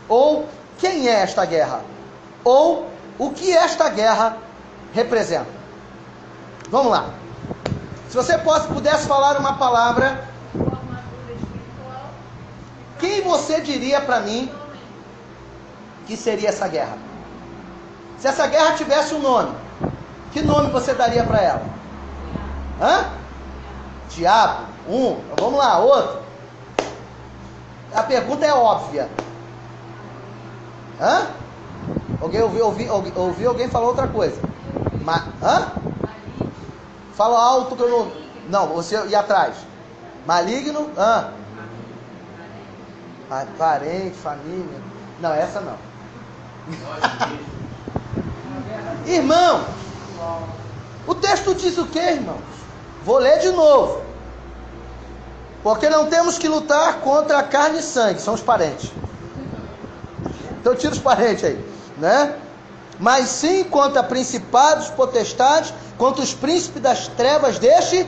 Ou quem é esta guerra? Ou o que esta guerra representa? Vamos lá. Se você pudesse falar uma palavra, quem você diria para mim que seria essa guerra? Se essa guerra tivesse um nome, que nome você daria para ela? Hã? Diabo. Vamos lá, outro. A pergunta é óbvia. Hã? Ouvi alguém falar outra coisa. Hã? Fala alto que eu não... Não, você ia atrás. Maligno? Hã? Parente, família. Não, essa não. Irmão, o texto diz o que, irmãos? Vou ler de novo. Porque não temos que lutar contra a carne e sangue, são os parentes. Então tira os parentes aí, né? Mas sim contra principados, potestades, contra os príncipes das trevas deste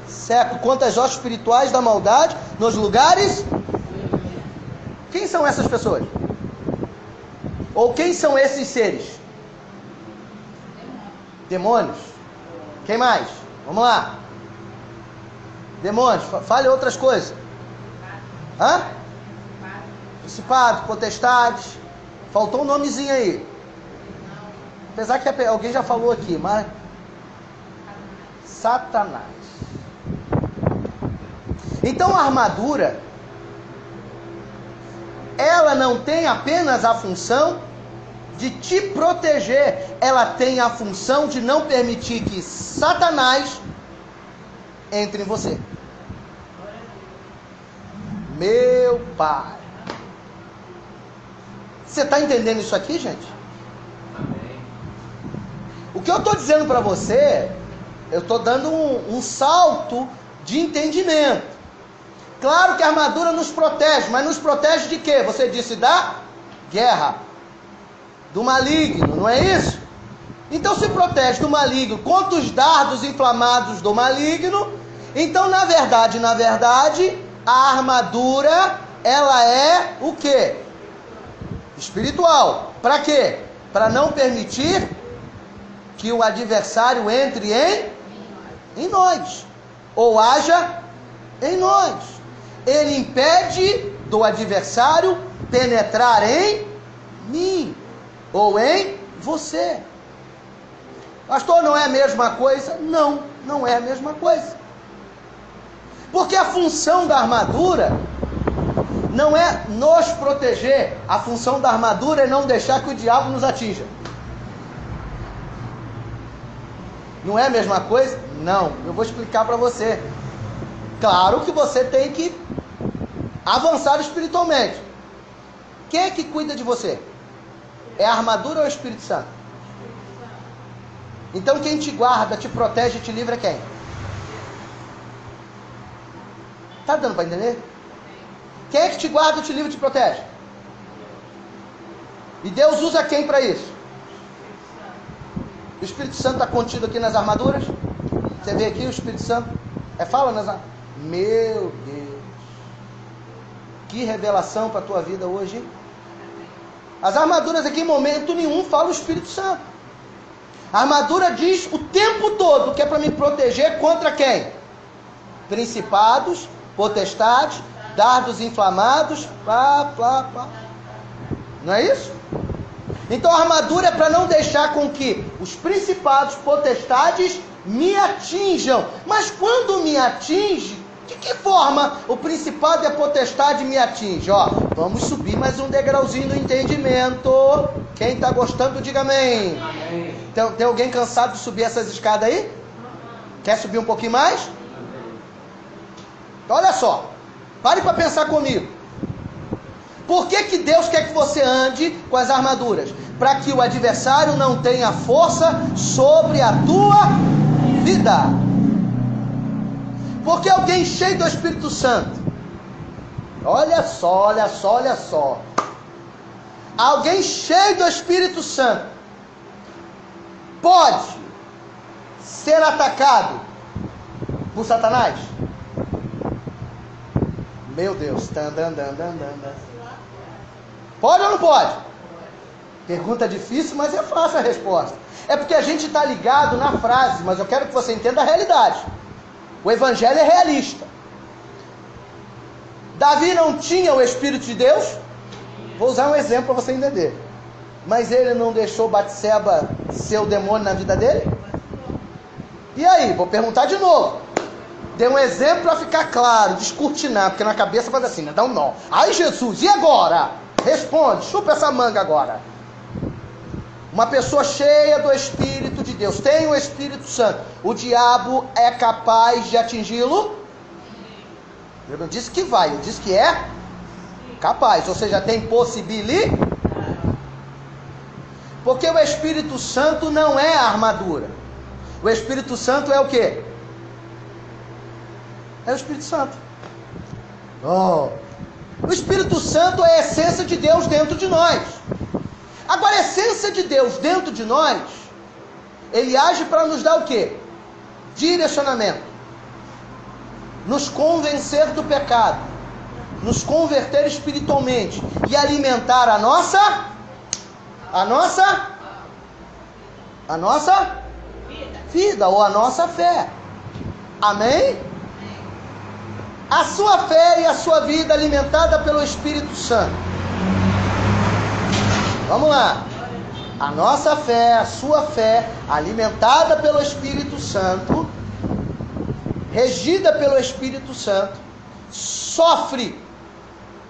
século, contra as hostes espirituais da maldade nos lugares. Quem são essas pessoas? Ou quem são esses seres? Demônios. Quem mais? Vamos lá. Demônios. Fale outras coisas. Hã? Principados, potestades. Faltou um nomezinho aí. Apesar que alguém já falou aqui, mas... Satanás. Então a armadura, ela não tem apenas a função de te proteger, ela tem a função de não permitir que Satanás entre em você. Meu Pai. Você está entendendo isso aqui, gente? O que eu estou dizendo para você, eu estou dando um salto de entendimento. Claro que a armadura nos protege, mas nos protege de quê? Você disse da guerra, do maligno, não é isso? Então se protege do maligno contra os dardos inflamados do maligno. Então na verdade, a armadura, ela é o quê? Espiritual. Para quê? Para não permitir que o adversário entre em nós, ou haja em nós. Ele impede do adversário penetrar em mim, ou em você. Pastor, não é a mesma coisa? Não, não é a mesma coisa. Porque a função da armadura não é nos proteger, a função da armadura é não deixar que o diabo nos atinja. Não é a mesma coisa? Não, eu vou explicar para você. Claro que você tem que avançar espiritualmente. Quem é que cuida de você? É a armadura ou é o Espírito Santo? Então quem te guarda, te protege, te livra é quem? Tá dando para entender? Quem é que te guarda, te livra e te protege? E Deus usa quem para isso? O Espírito Santo está contido aqui nas armaduras? Você vê aqui o Espírito Santo? Fala nas armaduras. Meu Deus. Que revelação para a tua vida hoje, hein? As armaduras aqui em momento nenhum fala o Espírito Santo. A armadura diz o tempo todo que é para me proteger contra quem? Principados, potestades, dardos inflamados, Não é isso? Então a armadura é para não deixar com que os principados, potestades me atinjam. Mas quando me atinge, de que forma o principado e a potestade me atinge? Vamos subir mais um degrauzinho no entendimento. Quem está gostando, diga amém. Amém. Tem alguém cansado de subir essas escadas aí? Quer subir um pouquinho mais? Olha só, pare para pensar comigo. Por que Deus quer que você ande com as armaduras? Para que o adversário não tenha força sobre a tua vida. Porque alguém cheio do Espírito Santo, olha só, olha só, olha só. Alguém cheio do Espírito Santo pode ser atacado por Satanás? Meu Deus. Pode ou não pode? Pergunta difícil, mas é fácil a resposta. É porque a gente está ligado na frase, mas eu quero que você entenda a realidade. O Evangelho é realista. Davi não tinha o Espírito de Deus? Vou usar um exemplo para você entender. Mas ele não deixou Batseba ser o demônio na vida dele? E aí? Vou perguntar de novo. Dê um exemplo para ficar claro, descortinar, porque na cabeça faz assim, né? Dá um nó. Ai, Jesus, e agora? Responde, chupa essa manga agora. Uma pessoa cheia do Espírito de Deus, tem o Espírito Santo, o diabo é capaz de atingi-lo? Eu não disse que vai, eu disse que é capaz, ou seja, tem possibilidade. Porque o Espírito Santo não é a armadura. O Espírito Santo é o quê? É o Espírito Santo. O Espírito Santo é a essência de Deus dentro de nós. Agora, a essência de Deus dentro de nós, ele age para nos dar o quê? Direcionamento. Nos convencer do pecado. Nos converter espiritualmente. E alimentar a nossa vida ou a nossa fé. Amém? A sua fé e a sua vida alimentada pelo Espírito Santo. Vamos lá. A nossa fé, a sua fé, alimentada pelo Espírito Santo, regida pelo Espírito Santo, sofre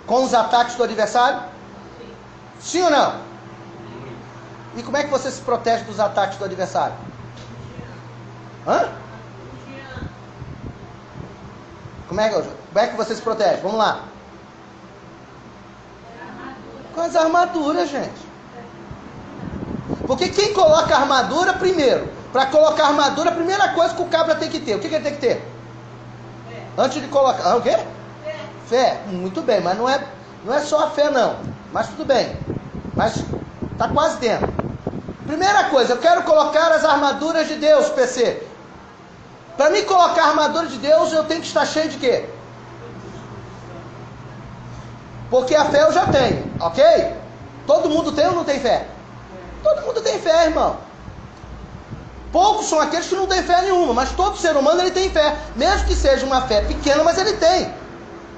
com os ataques do adversário? Sim ou não? E como é que você se protege dos ataques do adversário? Como é que você se protege? Vamos lá. Com as armaduras, gente. Porque quem coloca armadura primeiro? Para colocar armadura, a primeira coisa que o cabra tem que ter. O que ele tem que ter? Antes de colocar... o quê? Fé. Muito bem, mas não é só a fé não. Mas tudo bem. Mas está quase dentro. Primeira coisa, eu quero colocar as armaduras de Deus, PC. Para mim colocar a armadura de Deus, eu tenho que estar cheio de quê? Porque a fé eu já tenho, ok? Todo mundo tem ou não tem fé? Todo mundo tem fé, irmão. Poucos são aqueles que não têm fé nenhuma, mas todo ser humano ele tem fé. Mesmo que seja uma fé pequena, mas ele tem.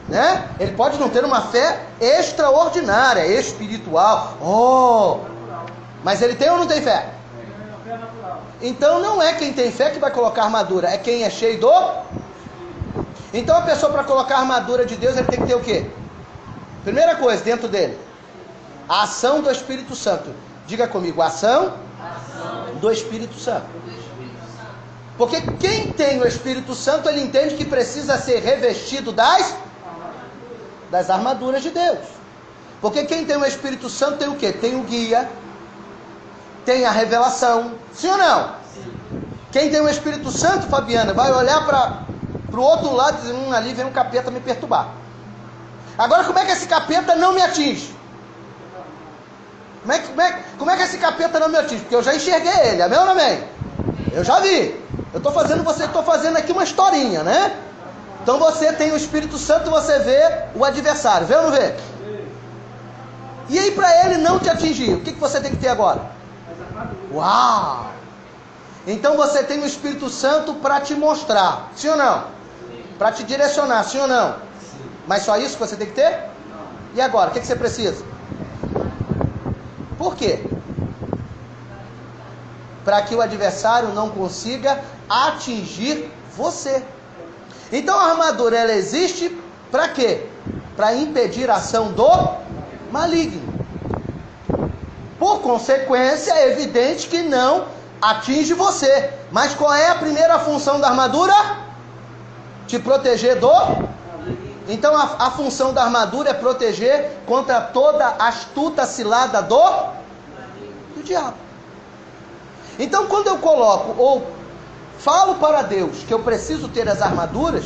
Né? Ele pode não ter uma fé extraordinária, espiritual. Mas ele tem ou não tem fé? Então não é quem tem fé que vai colocar armadura, é quem é cheio do... Então a pessoa para colocar a armadura de Deus, ele tem que ter o quê? Primeira coisa dentro dele, a ação do Espírito Santo. Diga comigo, a ação do Espírito Santo. Porque quem tem o Espírito Santo, ele entende que precisa ser revestido das armaduras de Deus. Porque quem tem o Espírito Santo tem o quê? Tem o guia, tem a revelação. Sim ou não? Sim. Quem tem o Espírito Santo, Fabiana, vai olhar para o outro lado e dizer, ali vem um capeta me perturbar. Agora, como é que esse capeta não me atinge? Como é que esse capeta não me atinge? Porque eu já enxerguei ele, amém ou não amém? Eu já vi. Eu estou fazendo aqui uma historinha, né? Então você tem o Espírito Santo, você vê o adversário, vê ou não vê? E aí para ele não te atingir, o que você tem que ter agora? Uau! Então você tem o Espírito Santo para te mostrar, sim ou não? Para te direcionar, sim ou não? Mas só isso que você tem que ter? E agora, o que você precisa? Por quê? Para que o adversário não consiga atingir você. Então a armadura, ela existe para quê? Para impedir a ação do maligno. Por consequência, é evidente que não atinge você. Mas qual é a primeira função da armadura? Te proteger do... Então a função da armadura é proteger contra toda astuta cilada do diabo. Então quando eu coloco ou falo para Deus que eu preciso ter as armaduras,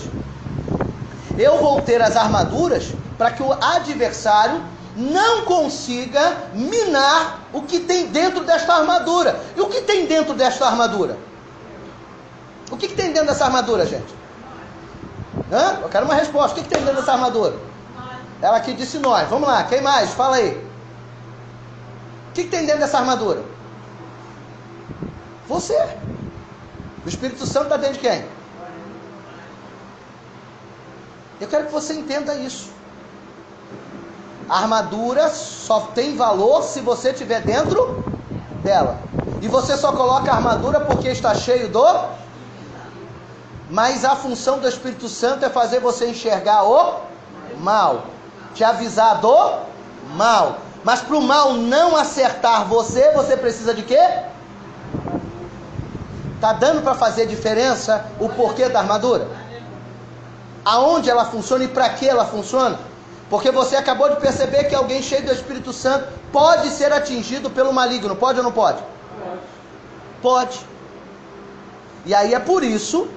eu vou ter as armaduras para que o adversário não consiga minar o que tem dentro desta armadura. E o que tem dentro desta armadura? O que tem dentro dessa armadura, gente? Eu quero uma resposta. O que tem dentro dessa armadura? Ela aqui disse nós. Vamos lá, quem mais? Fala aí. O que tem dentro dessa armadura? Você. O Espírito Santo está dentro de quem? Eu quero que você entenda isso. A armadura só tem valor se você estiver dentro dela. E você só coloca a armadura porque está cheio do... Mas a função do Espírito Santo é fazer você enxergar o mal. Te avisar do mal. Mas para o mal não acertar você, você precisa de quê? Está dando para fazer diferença o porquê da armadura? Aonde ela funciona e para que ela funciona? Porque você acabou de perceber que alguém cheio do Espírito Santo pode ser atingido pelo maligno. Pode ou não pode? Pode. E aí é por isso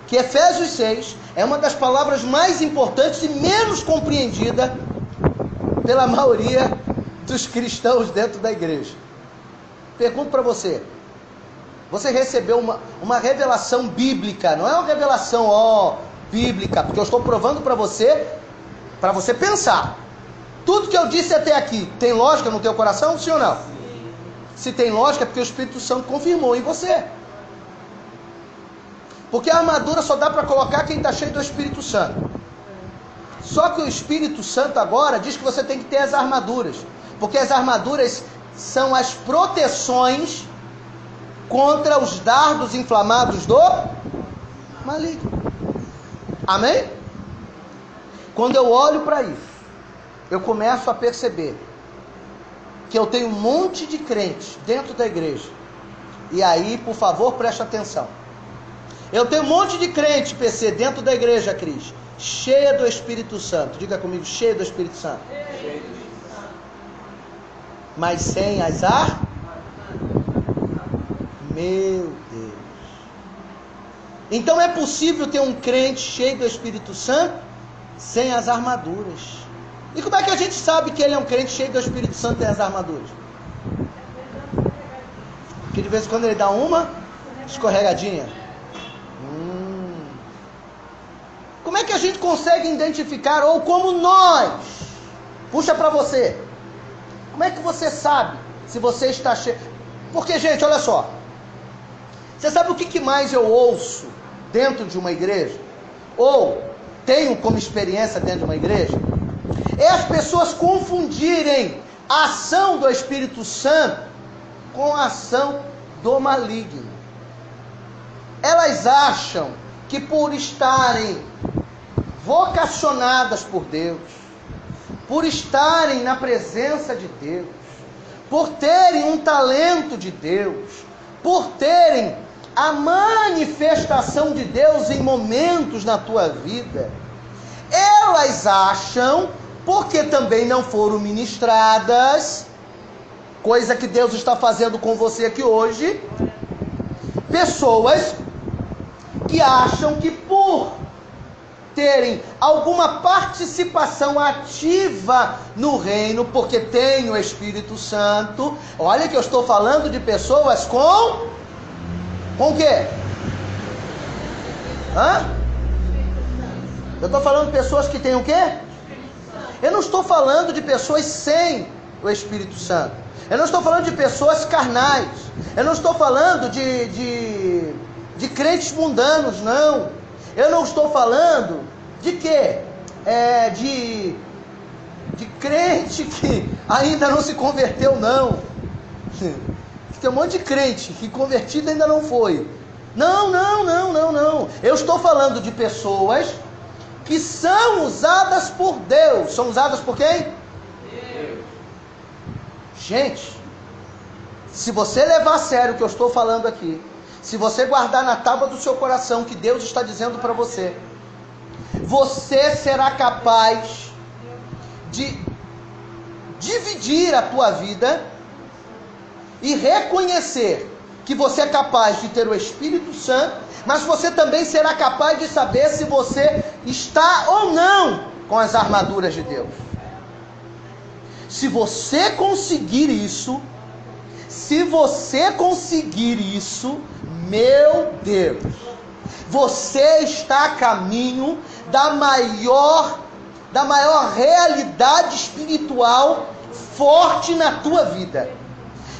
que Efésios 6 é uma das palavras mais importantes e menos compreendida pela maioria dos cristãos dentro da igreja. Pergunto para você. Você recebeu uma revelação bíblica, não é uma revelação bíblica, porque eu estou provando para você pensar. Tudo que eu disse até aqui, tem lógica no teu coração, sim ou não? Sim. Se tem lógica é porque o Espírito Santo confirmou em você. Porque a armadura só dá para colocar quem está cheio do Espírito Santo. Só que o Espírito Santo agora diz que você tem que ter as armaduras. Porque as armaduras são as proteções contra os dardos inflamados do maligno. Amém? Quando eu olho para isso, eu começo a perceber que eu tenho um monte de crentes dentro da igreja. E aí, por favor, preste atenção. Eu tenho um monte de crente, PC, dentro da igreja, Cris, cheia do Espírito Santo. Diga comigo, cheia do Espírito Santo. Mas sem as armas. Meu Deus. Então é possível ter um crente cheio do Espírito Santo sem as armaduras. E como é que a gente sabe que ele é um crente cheio do Espírito Santo e tem as armaduras? Porque de vez em quando ele dá uma escorregadinha. Como é que a gente consegue identificar, ou como nós? Puxa para você. Como é que você sabe se você está cheio? Porque, gente, olha só. Você sabe o que mais eu ouço dentro de uma igreja? Ou tenho como experiência dentro de uma igreja? É as pessoas confundirem a ação do Espírito Santo com a ação do maligno. Elas acham que por estarem vocacionadas por Deus, por estarem na presença de Deus, por terem um talento de Deus, por terem a manifestação de Deus em momentos na tua vida, elas acham, porque também não foram ministradas, coisa que Deus está fazendo com você aqui hoje, pessoas que acham que por terem alguma participação ativa no reino, porque tem o Espírito Santo. Olha que eu estou falando de pessoas com o quê? Eu estou falando de pessoas que têm o quê? Eu não estou falando de pessoas sem o Espírito Santo. Eu não estou falando de pessoas carnais. Eu não estou falando de crentes mundanos, não. Eu não estou falando de quê? De crente que ainda não se converteu, não. Tem um monte de crente que convertido ainda não foi. Não. Eu estou falando de pessoas que são usadas por Deus. São usadas por quem? Deus. Gente, Se você levar a sério o que eu estou falando aqui, se você guardar na tábua do seu coração o que Deus está dizendo para você, você será capaz de dividir a tua vida e reconhecer que você é capaz de ter o Espírito Santo, mas você também será capaz de saber se você está ou não com as armaduras de Deus. Se você conseguir isso, meu Deus, você está a caminho da maior realidade espiritual forte na tua vida.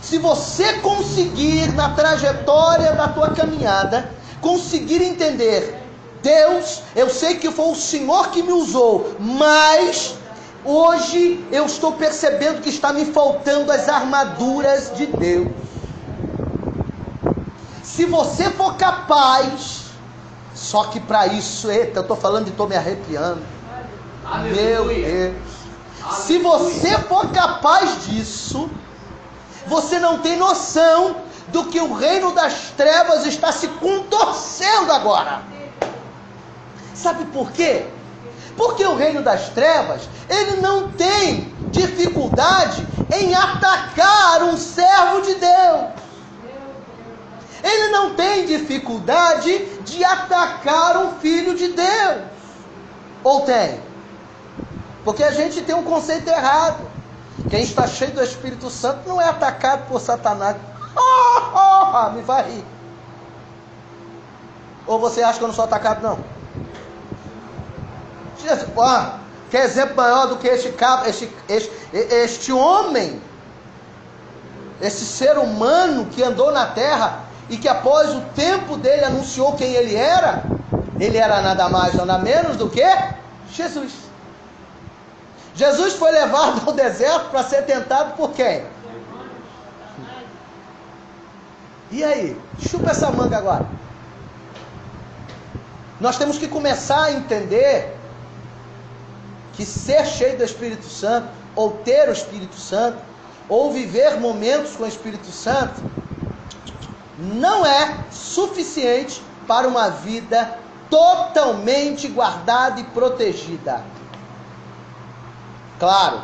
Se você conseguir, na trajetória da tua caminhada, conseguir entender, Deus, eu sei que foi o Senhor que me usou, mas hoje eu estou percebendo que está me faltando as armaduras de Deus. Se você for capaz, só que para isso, eita, eu estou falando e estou me arrepiando. Aleluia. Meu Deus. Aleluia. Se você for capaz disso, você não tem noção do que o reino das trevas está se contorcendo agora. Sabe por quê? Porque o reino das trevas, ele não tem dificuldade em atacar um servo de Deus. Ele não tem dificuldade de atacar um filho de Deus. Ou tem? Porque a gente tem um conceito errado. Quem está cheio do Espírito Santo não é atacado por Satanás. Me vai rir. Ou você acha que eu não sou atacado, não? Que exemplo maior do que este homem, esse ser humano que andou na terra e que após o tempo dele anunciou quem ele era nada mais, nada menos do que Jesus. Jesus foi levado ao deserto para ser tentado por quem? E aí? Chupa essa manga agora. Nós temos que começar a entender que ser cheio do Espírito Santo, ou ter o Espírito Santo, ou viver momentos com o Espírito Santo, não é suficiente para uma vida totalmente guardada e protegida. Claro,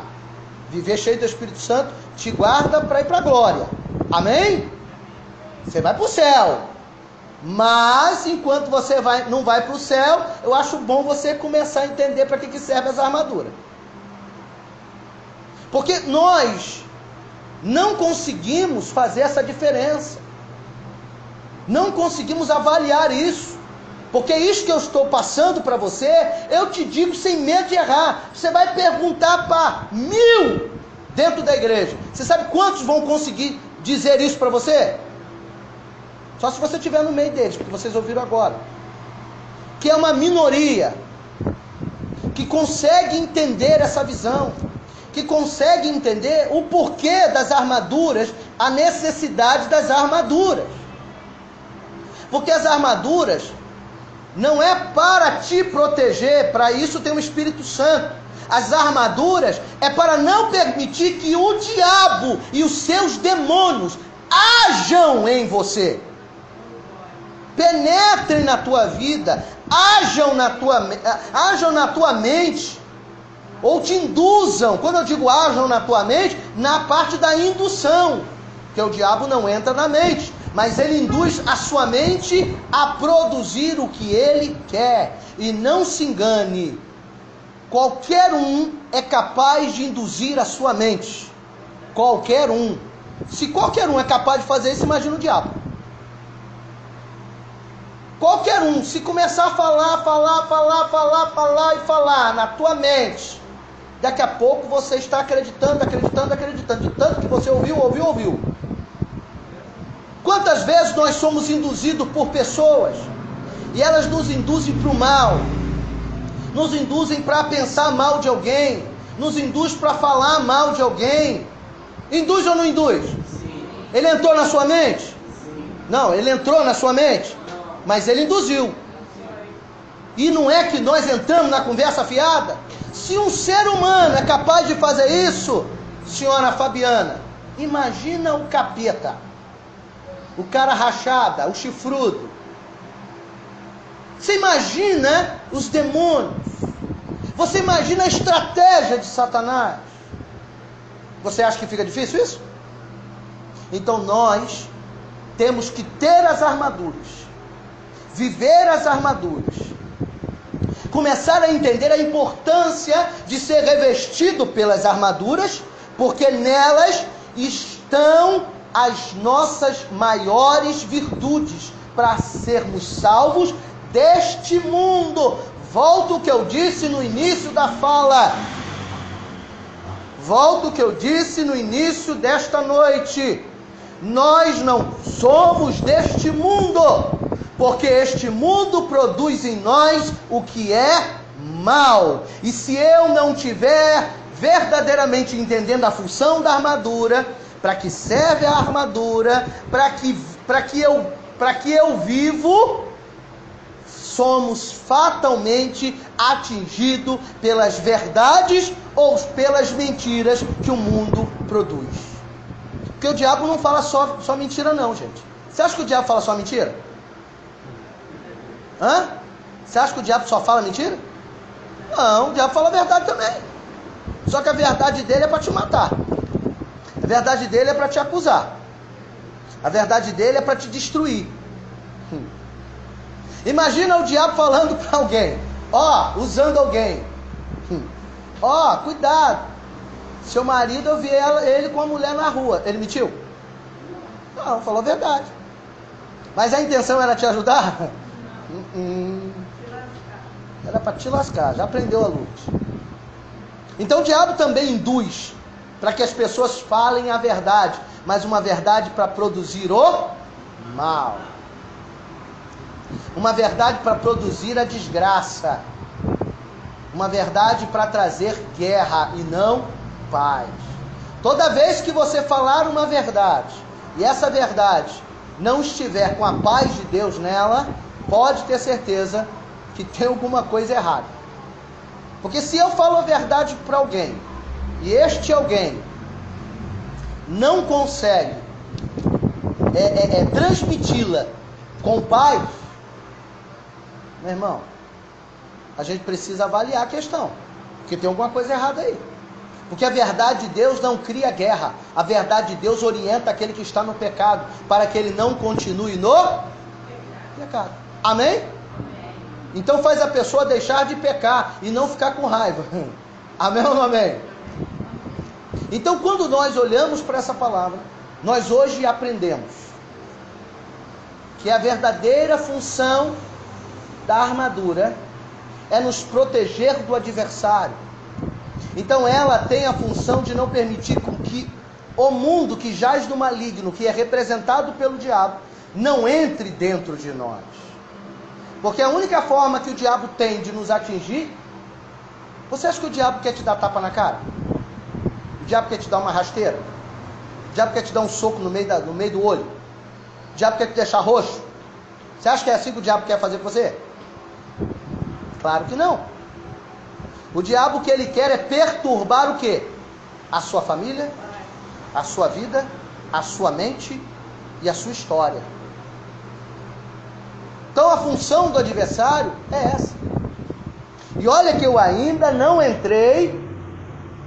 viver cheio do Espírito Santo te guarda para ir para a glória. Amém? Você vai para o céu. Mas enquanto você não vai para o céu, eu acho bom você começar a entender para que serve as armaduras. Porque nós não conseguimos fazer essa diferença. Não conseguimos avaliar isso. Porque isso que eu estou passando para você, eu te digo sem medo de errar. Você vai perguntar para 1000 dentro da igreja. Você sabe quantos vão conseguir dizer isso para você? Só se você estiver no meio deles, porque vocês ouviram agora. Que é uma minoria que consegue entender essa visão, que consegue entender o porquê das armaduras, a necessidade das armaduras. Porque as armaduras não é para te proteger, para isso tem o Espírito Santo. As armaduras é para não permitir que o diabo e os seus demônios ajam em você. Penetrem na tua vida, ajam na tua mente, ou te induzam. Quando eu digo ajam na tua mente, na parte da indução, que o diabo não entra na mente, mas ele induz a sua mente a produzir o que ele quer. E não se engane, qualquer um é capaz de induzir a sua mente. Qualquer um. Se qualquer um é capaz de fazer isso, imagina o diabo. Qualquer um, se começar a falar na tua mente, daqui a pouco você está acreditando, de tanto que você ouviu. Quantas vezes nós somos induzidos por pessoas, e elas nos induzem para o mal, nos induzem para pensar mal de alguém, nos induz para falar mal de alguém. Induz ou não induz? Sim. Ele entrou na sua mente? Sim. Não, ele entrou na sua mente, mas ele induziu. E não é que nós entramos na conversa fiada? Se um ser humano é capaz de fazer isso, senhora Fabiana, Imagina o capeta, o cara rachada, o chifrudo. Você imagina os demônios. Você imagina a estratégia de Satanás. Você acha que fica difícil isso? Então nós temos que ter as armaduras, viver as armaduras, começar a entender a importância de ser revestido pelas armaduras, porque nelas estão as nossas maiores virtudes para sermos salvos deste mundo. Volto ao que eu disse no início da fala. Volto ao que eu disse no início desta noite. Nós não somos deste mundo, porque este mundo produz em nós o que é mal. E se eu não tiver verdadeiramente entendendo a função da armadura, para que serve a armadura, para que eu vivo, somos fatalmente atingidos pelas verdades ou pelas mentiras que o mundo produz. Porque o diabo não fala só mentira não, gente. Você acha que o diabo fala só mentira? Hã? Você acha que o diabo só fala mentira? Não, o diabo fala a verdade também. Só que a verdade dele é para te matar. A verdade dele é para te acusar. A verdade dele é para te destruir. Imagina o diabo falando para alguém, usando alguém. Cuidado. Seu marido, eu vi ele com a mulher na rua. Ele mentiu? Não, falou a verdade. Mas a intenção era te ajudar? Era para te lascar. Já aprendeu a luz. Então o diabo também induz para que as pessoas falem a verdade, mas uma verdade para produzir o mal. Uma verdade para produzir a desgraça. Uma verdade para trazer guerra e não paz. Toda vez que você falar uma verdade e essa verdade não estiver com a paz de Deus nela, pode ter certeza que tem alguma coisa errada. Porque se eu falo a verdade para alguém e este alguém não consegue transmiti-la com paz, meu irmão, a gente precisa avaliar a questão, porque tem alguma coisa errada aí. Porque a verdade de Deus não cria guerra. A verdade de Deus orienta aquele que está no pecado, para que ele não continue no pecado. Amém? Então faz a pessoa deixar de pecar e não ficar com raiva. Amém ou não amém? Então quando nós olhamos para essa palavra, nós hoje aprendemos que a verdadeira função da armadura é nos proteger do adversário. Então ela tem a função de não permitir com que o mundo que jaz no maligno, que é representado pelo diabo, não entre dentro de nós. Porque a única forma que o diabo tem de nos atingir, você acha que o diabo quer te dar tapa na cara? O diabo quer te dar uma rasteira? O diabo quer te dar um soco no meio do olho? O diabo quer te deixar roxo? Você acha que é assim que o diabo quer fazer com você? Claro que não. O diabo, o que ele quer é perturbar o quê? A sua família, a sua vida, a sua mente e a sua história. Então a função do adversário é essa. E olha que eu ainda não entrei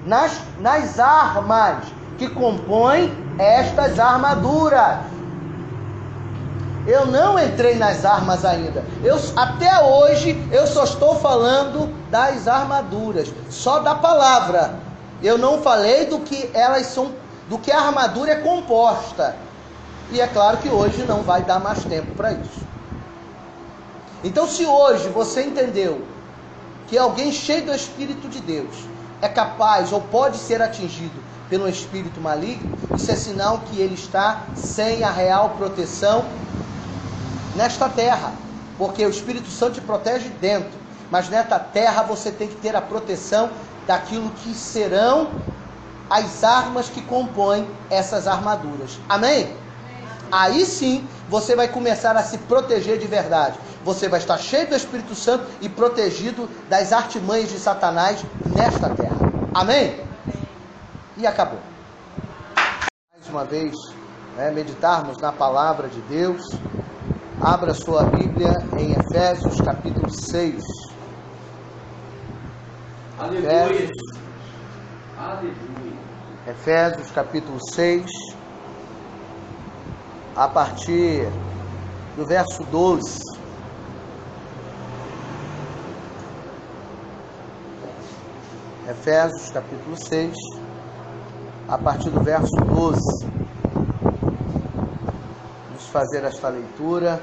nas armas que compõem estas armaduras. Eu não entrei nas armas ainda. Até hoje eu só estou falando das armaduras, só da palavra. Eu não falei do que elas são, do que a armadura é composta. E é claro que hoje não vai dar mais tempo para isso. Então, se hoje você entendeu que alguém cheio do Espírito de Deus é capaz ou pode ser atingido pelo espírito maligno, isso é sinal que ele está sem a real proteção nesta terra, porque o Espírito Santo te protege dentro, mas nesta terra você tem que ter a proteção daquilo que serão as armas que compõem essas armaduras. Amém? Aí sim você vai começar a se proteger de verdade. Você vai estar cheio do Espírito Santo e protegido das artimanhas de Satanás nesta terra. Amém? E acabou. uma vez, meditarmos na palavra de Deus. Abra sua Bíblia em Efésios capítulo 6. Aleluia. Aleluia. Efésios capítulo 6, a partir do verso 12. Efésios capítulo 6, a partir do verso 12. Vamos fazer esta leitura.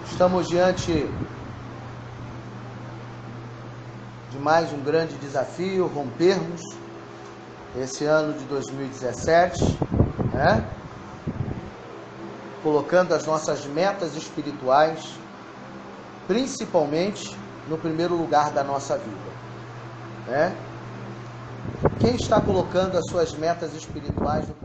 Estamos diante de mais um grande desafio, rompermos esse ano de 2017, colocando as nossas metas espirituais, principalmente no primeiro lugar da nossa vida. Quem está colocando as suas metas espirituais no